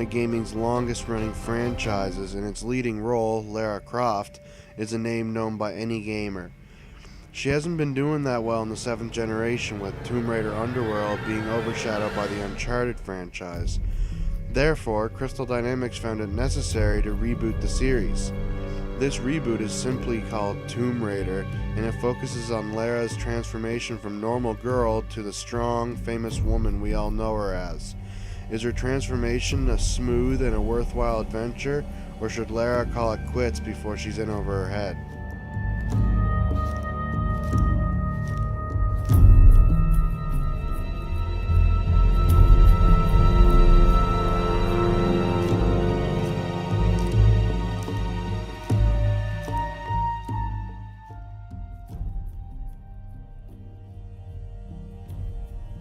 of gaming's longest running franchises, and its leading role, Lara Croft, is a name known by any gamer. She hasn't been doing that well in the 7th generation, with Tomb Raider Underworld being overshadowed by the Uncharted franchise. Therefore, Crystal Dynamics found it necessary to reboot the series. This reboot is simply called Tomb Raider, and it focuses on Lara's transformation from normal girl to the strong, famous woman we all know her as. Is her transformation a smooth and a worthwhile adventure, or should Lara call it quits before she's in over her head?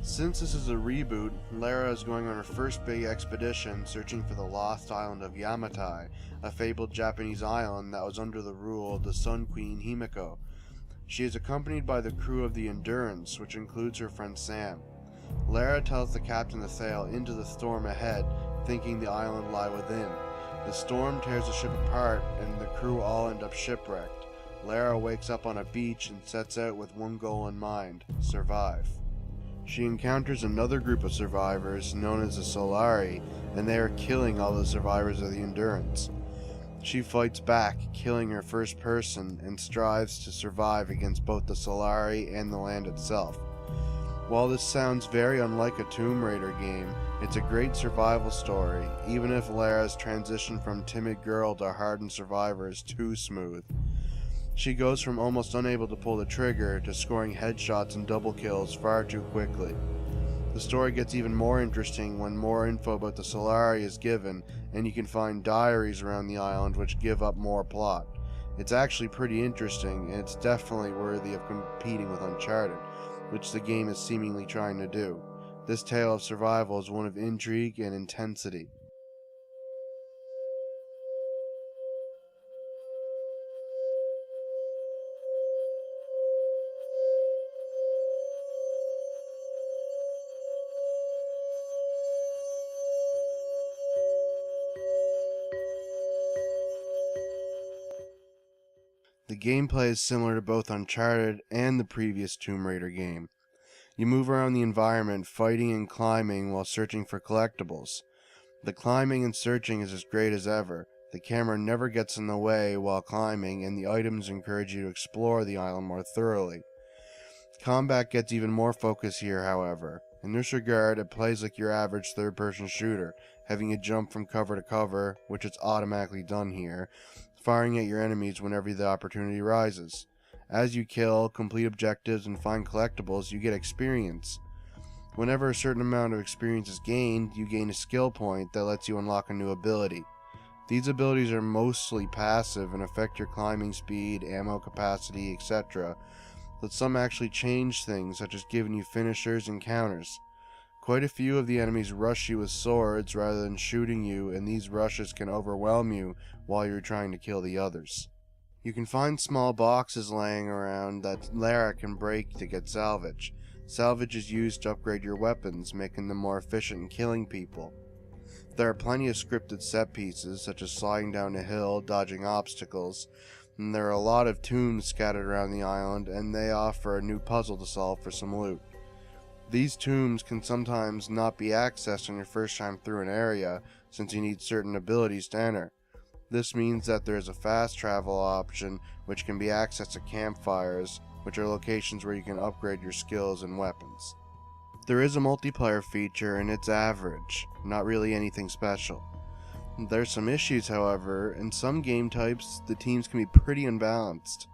Since this is a reboot, Lara is going on her first big expedition searching for the lost island of Yamatai, a fabled Japanese island that was under the rule of the Sun Queen Himiko. She is accompanied by the crew of the Endurance, which includes her friend Sam. Lara tells the captain to sail into the storm ahead, thinking the island lie within. The storm tears the ship apart, and the crew all end up shipwrecked. Lara wakes up on a beach and sets out with one goal in mind: survive. She encounters another group of survivors known as the Solari, and they are killing all the survivors of the Endurance. She fights back, killing her first person, and strives to survive against both the Solari and the land itself. While this sounds very unlike a Tomb Raider game, it's a great survival story, even if Lara's transition from timid girl to hardened survivor is too smooth. She goes from almost unable to pull the trigger to scoring headshots and double kills far too quickly. The story gets even more interesting when more info about the Solari is given, and you can find diaries around the island which give up more plot. It's actually pretty interesting, and it's definitely worthy of competing with Uncharted, which the game is seemingly trying to do. This tale of survival is one of intrigue and intensity. The gameplay is similar to both Uncharted and the previous Tomb Raider game. You move around the environment fighting and climbing while searching for collectibles. The climbing and searching is as great as ever. The camera never gets in the way while climbing, and the items encourage you to explore the island more thoroughly. Combat gets even more focus here, however. In this regard, it plays like your average third-person shooter, having you jump from cover to cover, which is automatically done here, firing at your enemies whenever the opportunity rises. As you kill, complete objectives, and find collectibles, you get experience. Whenever a certain amount of experience is gained, you gain a skill point that lets you unlock a new ability. These abilities are mostly passive and affect your climbing speed, ammo capacity, etc., but some actually change things, such as giving you finishers and counters. Quite a few of the enemies rush you with swords rather than shooting you, and these rushes can overwhelm you while you're trying to kill the others. You can find small boxes laying around that Lara can break to get salvage. Salvage is used to upgrade your weapons, making them more efficient in killing people. There are plenty of scripted set pieces, such as sliding down a hill, dodging obstacles, and there are a lot of tombs scattered around the island, and they offer a new puzzle to solve for some loot. These tombs can sometimes not be accessed on your first time through an area, since you need certain abilities to enter. This means that there is a fast travel option which can be accessed at campfires, which are locations where you can upgrade your skills and weapons. There is a multiplayer feature, and it's average, not really anything special. There's some issues, however. In some game types, the teams can be pretty unbalanced.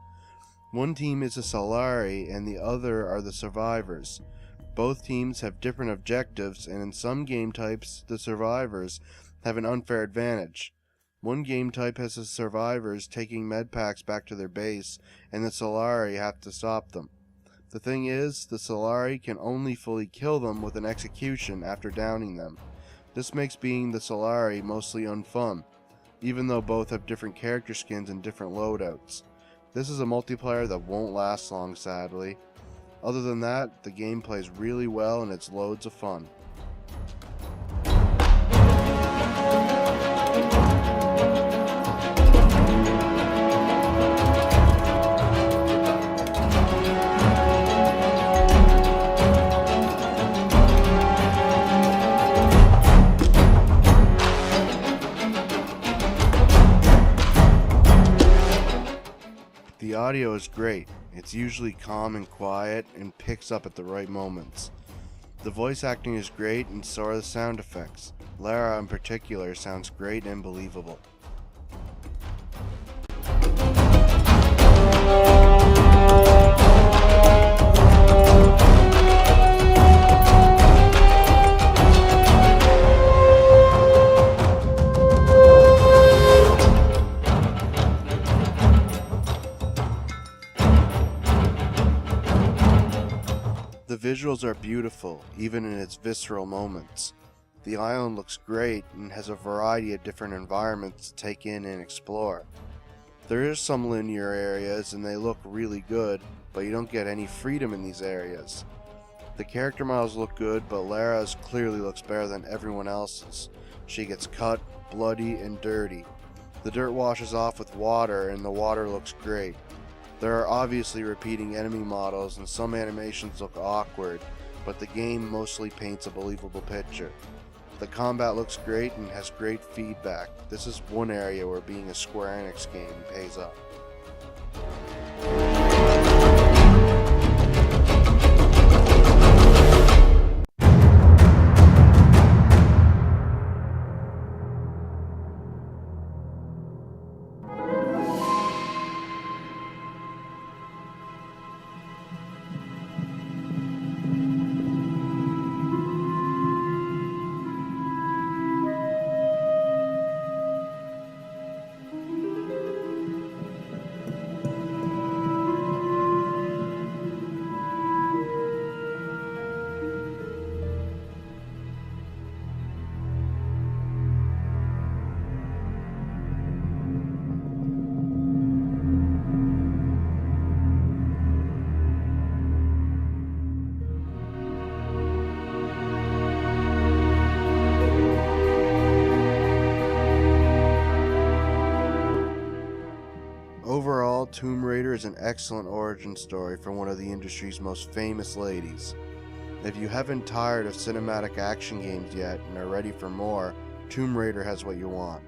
One team is the Solari, and the other are the survivors. Both teams have different objectives, and in some game types, the survivors have an unfair advantage. One game type has the survivors taking medpacks back to their base, and the Solari have to stop them. The thing is, the Solari can only fully kill them with an execution after downing them. This makes being the Solari mostly unfun, even though both have different character skins and different loadouts. This is a multiplayer that won't last long, sadly. Other than that, the game plays really well and it's loads of fun. audio is great. It's usually calm and quiet and picks up at the right moments. The voice acting is great and so are the sound effects. Lara in particular sounds great and believable. The visuals are beautiful, even in its visceral moments. The island looks great and has a variety of different environments to take in and explore. There is some linear areas and they look really good, but you don't get any freedom in these areas. The character models look good, but Lara's clearly looks better than everyone else's. She gets cut, bloody, and dirty. The dirt washes off with water and the water looks great. There are obviously repeating enemy models and some animations look awkward, but the game mostly paints a believable picture. The combat looks great and has great feedback. This is one area where being a Square-Enix game pays off. Overall, Tomb Raider is an excellent origin story for one of the industry's most famous ladies. If you haven't tired of cinematic action games yet and are ready for more, Tomb Raider has what you want.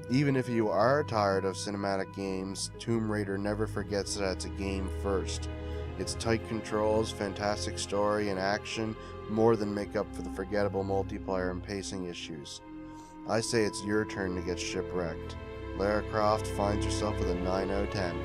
Even if you are tired of cinematic games, Tomb Raider never forgets that it's a game first. Its tight controls, fantastic story, and action more than make up for the forgettable multiplayer and pacing issues. I say it's your turn to get shipwrecked. Lara Croft finds herself with a 9/10.